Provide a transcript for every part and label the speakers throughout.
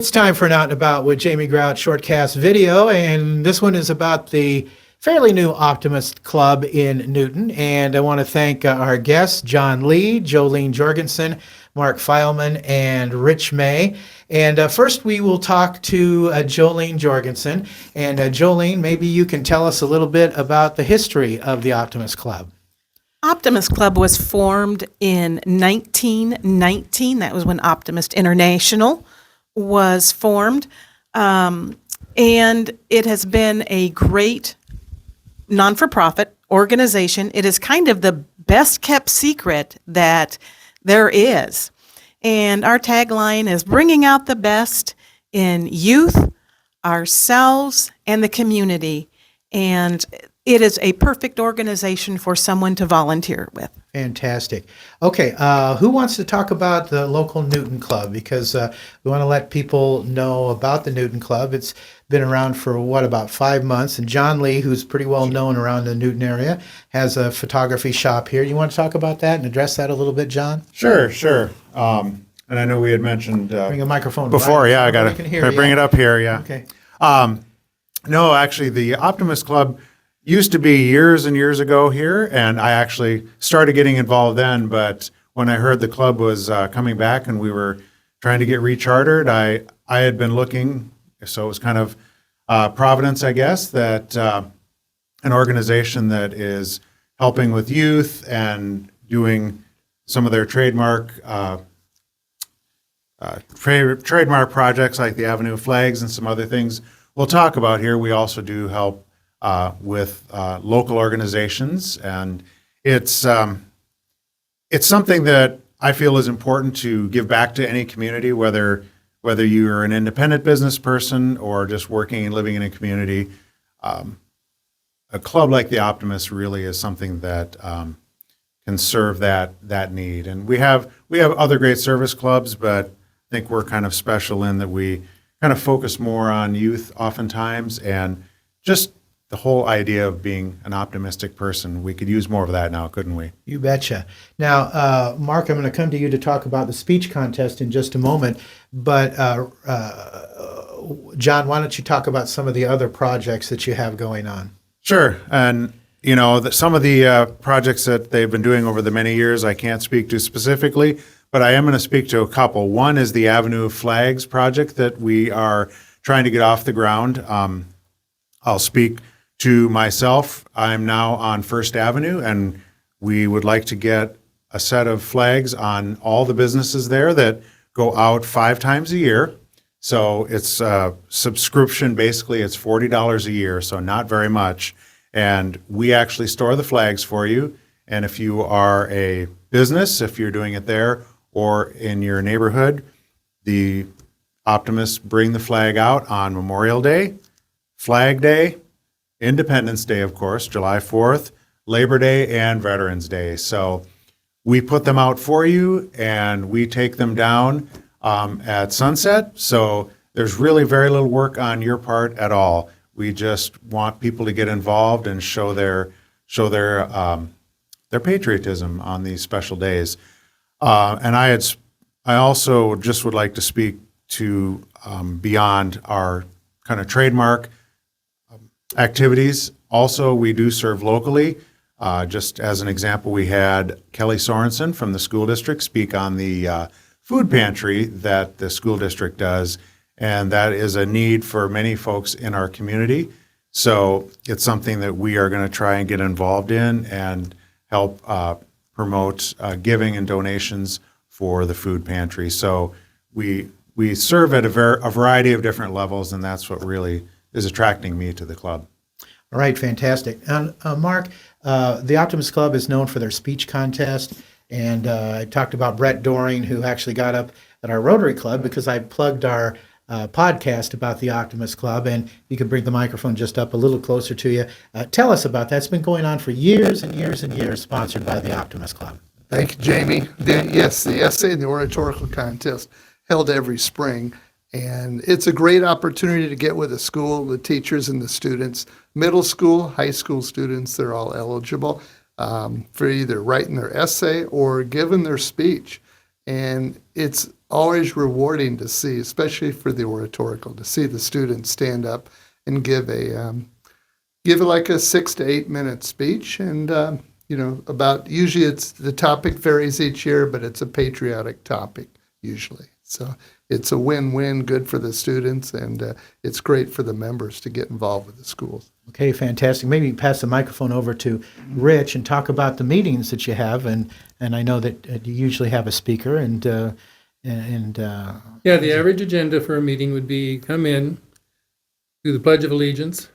Speaker 1: It's time for an Out and About with Jamie Grout Shortcast video, and this one is about the fairly new Optimist Club in Newton. And I want to thank our guests, John Lee, Jolene Jorgensen, Mark Feilman, and Rich May. And first we will talk to Jolene Jorgensen. And Jolene, maybe you can tell us a little bit about the history of the Optimist Club.
Speaker 2: Optimist Club was formed in 1919. That was when Optimist International was formed, and it has been a great non-for-profit organization. It is kind of the best kept secret that there is, and our tagline is bringing out the best in youth, ourselves, and the community, and it is a perfect organization for someone to volunteer with.
Speaker 1: Fantastic. Okay, who wants to talk about the local Newton Club? Because we want to let people know about the Newton Club. It's been around for, about 5 months. And John Lee, who's pretty well known around the Newton area, has a photography shop here. You want to talk about that and address that a little bit, John?
Speaker 3: Sure. And I know we had mentioned
Speaker 1: Bring a microphone
Speaker 3: before.
Speaker 1: Right?
Speaker 3: Yeah, I got to bring it up here. Yeah.
Speaker 1: Okay.
Speaker 3: No, actually, the Optimist Club used to be years and years ago here, and I actually started getting involved then. But when I heard the club was coming back and we were trying to get rechartered, I had been looking, so it was kind of Providence, I guess, that an organization that is helping with youth and doing some of their trademark projects like the Avenue of Flags and some other things we'll talk about here. We also do help with local organizations, and it's something that I feel is important to give back to any community, whether you're an independent business person or just working and living in a community. A club like the Optimist really is something that can serve that need. And we have other great service clubs, but I think we're kind of special in that we kind of focus more on youth oftentimes, and just the whole idea of being an optimistic person. We could use more of that now, couldn't we?
Speaker 1: You betcha. Now, Mark, I'm going to come to you to talk about the speech contest in just a moment. But John, why don't you talk about some of the other projects that you have going on?
Speaker 3: Sure. And, some of the projects that they've been doing over the many years, I can't speak to specifically, but I am going to speak to a couple. One is the Avenue of Flags project that we are trying to get off the ground. I'll speak to myself. I'm now on First Avenue, and we would like to get a set of flags on all the businesses there that go out 5 times a year. So it's a subscription. Basically, it's $40 a year, so not very much. And we actually store the flags for you. And if you are a business, if you're doing it there or in your neighborhood, the Optimists bring the flag out on Memorial Day, Flag Day, Independence Day, of course, July 4th, Labor Day, and Veterans Day. So we put them out for you, and we take them down at sunset. So there's really very little work on your part at all. We just want people to get involved and show their patriotism on these special days. And I also just would like to speak to beyond our kind of trademark activities. Also, we do serve locally. Just as an example, we had Kelly Sorensen from the school district speak on the food pantry that the school district does, and that is a need for many folks in our community. So it's something that we are going to try and get involved in and help promote giving and donations for the food pantry. So we serve at a variety of different levels, and that's what really is attracting me to the club.
Speaker 1: All right, fantastic. And Mark, the Optimist Club is known for their speech contest, and I talked about Brett Doring, who actually got up at our Rotary Club because I plugged our podcast about the Optimist Club, and you can bring the microphone just up a little closer to you. Tell us about that. It's been going on for years and years and years, sponsored by the Optimist Club.
Speaker 4: Thank you, Jamie. Yes, the essay and the oratorical contest held every spring. And it's a great opportunity to get with the school, the teachers, and the students. Middle school, high school students, they're all eligible for either writing their essay or giving their speech. And it's always rewarding to see, especially for the oratorical, to see the students stand up and give like a 6 to 8 minute speech. And, about usually it's the topic varies each year, but it's a patriotic topic usually. So it's a win-win, good for the students, and it's great for the members to get involved with the schools.
Speaker 1: Okay, fantastic. Maybe pass the microphone over to Rich and talk about the meetings that you have. And I know that you usually have a speaker.
Speaker 5: Yeah, the average agenda for a meeting would be come in, do the Pledge of Allegiance,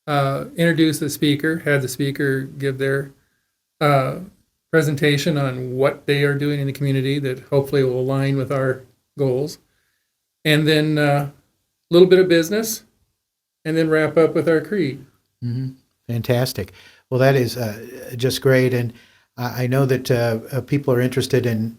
Speaker 5: introduce the speaker, have the speaker give their presentation on what they are doing in the community that hopefully will align with our goals, and then a little bit of business, and then wrap up with our creed.
Speaker 1: Fantastic. Well, that is just great. And I know that people are interested in,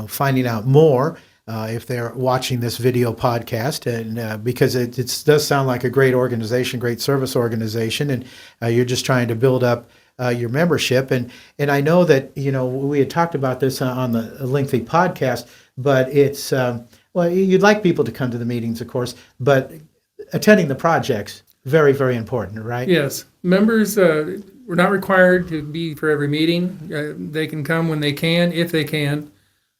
Speaker 1: finding out more if they're watching this video podcast, and because it does sound like a great organization, great service organization, and you're just trying to build up your membership. And I know that, we had talked about this on the lengthy podcast, but it's, you'd like people to come to the meetings, of course, but attending the projects, very, very important, right?
Speaker 5: Yes, members, we're not required to be for every meeting. They can come when they can, if they can.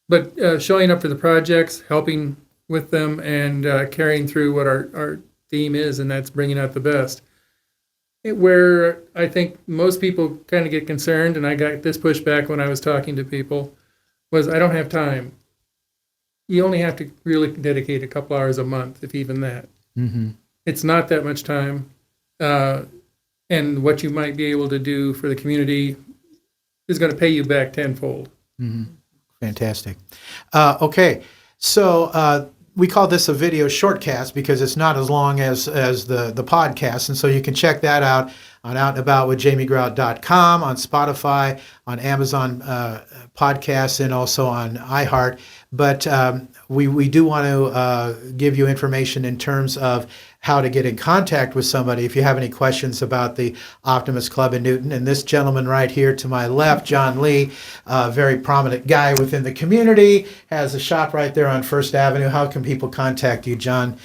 Speaker 5: But showing up for the projects, helping with them, and carrying through what our theme is, and that's bringing out the best. Where I think most people kind of get concerned, and I got this pushback when I was talking to people, was I don't have time. You only have to really dedicate a couple hours a month, if even that.
Speaker 1: Mm-hmm.
Speaker 5: It's not that much time. And what you might be able to do for the community is going to pay you back tenfold.
Speaker 1: Mm-hmm. Fantastic. Okay, so we call this a video shortcast because it's not as long as the podcast, and so you can check that out on outandaboutwithjamiegrout.com, on Spotify, on Amazon podcasts, and also on iHeart. But we do want to give you information in terms of how to get in contact with somebody if you have any questions about the Optimist Club in Newton. And this gentleman right here to my left, John Lee, a very prominent guy within the community, has a shop right there on First Avenue. How can people contact you, John?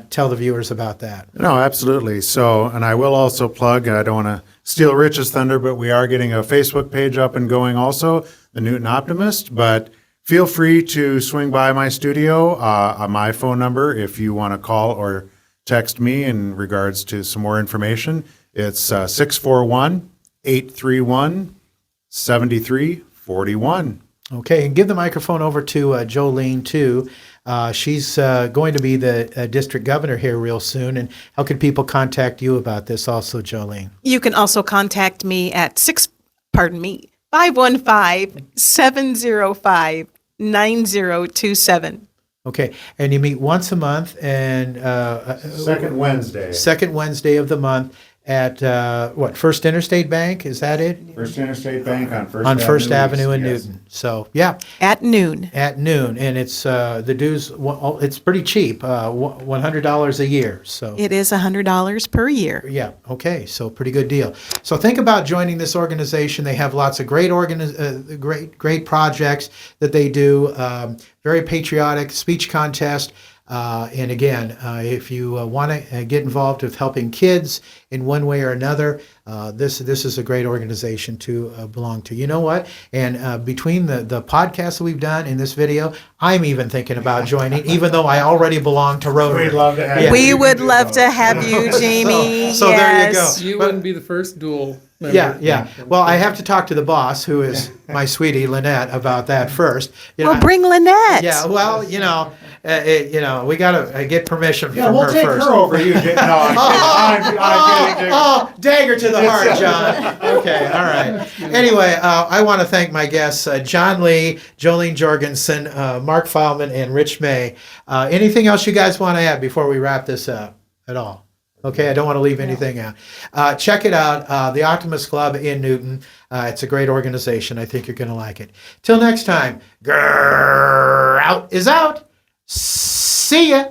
Speaker 1: Tell the viewers about that.
Speaker 3: No, absolutely. So, and I will also plug, I don't want to steal Rich's thunder, but we are getting a Facebook page up and going also, the Newton Optimist. But feel free to swing by my studio, on my phone number, if you want to call or text me in regards to some more information. It's 641-831-7341.
Speaker 1: Okay, and give the microphone over to Jolene, too. She's going to be the district governor here real soon. And how can people contact you about this also, Jolene?
Speaker 2: You can also contact me at 515-705-9027.
Speaker 1: Okay, and you meet once a month, and
Speaker 3: Second Wednesday.
Speaker 1: second Wednesday of the month at First Interstate Bank? Is that it?
Speaker 3: First Interstate Bank on
Speaker 1: First Avenue in
Speaker 3: Yes.
Speaker 1: Newton. So yeah,
Speaker 2: At noon.
Speaker 1: at noon, and it's the dues. It's pretty cheap, $100 a year. So
Speaker 2: It is $100 per year.
Speaker 1: yeah, okay, so pretty good deal. So think about joining this organization. They have lots of great great projects that they do. Very patriotic speech contest. And again, if you want to get involved with helping kids in one way or another, this is a great organization to belong to. You know what? And between the podcast that we've done and this video, I'm even thinking about joining, even though I already belong to Rotary.
Speaker 3: We'd love to have
Speaker 1: Yeah.
Speaker 3: you.
Speaker 2: We would love to have you, Jamie.
Speaker 1: So there you
Speaker 2: Yes.
Speaker 1: go.
Speaker 5: You
Speaker 1: But-
Speaker 5: wouldn't be the first dual member.
Speaker 1: Yeah. Well, I have to talk to the boss, who is my sweetie Lynette, about that first. You know,
Speaker 2: Well, bring Lynette.
Speaker 1: Yeah, well, we got to get permission
Speaker 3: Yeah,
Speaker 1: from
Speaker 3: we'll
Speaker 1: her
Speaker 3: take
Speaker 1: first.
Speaker 3: her over you. No, I'm kidding. I'm kidding.
Speaker 1: Oh, dagger to the heart, John. Okay, all right. Anyway, I want to thank my guests, John Lee, Jolene Jorgensen, Mark Feilman, and Rich May. Anything else you guys want to add before we wrap this up at all? Okay, I don't want to leave anything out. Check it out, the Optimist Club in Newton. It's a great organization. I think you're going to like it. Till next time, Grrr, out is out. See ya.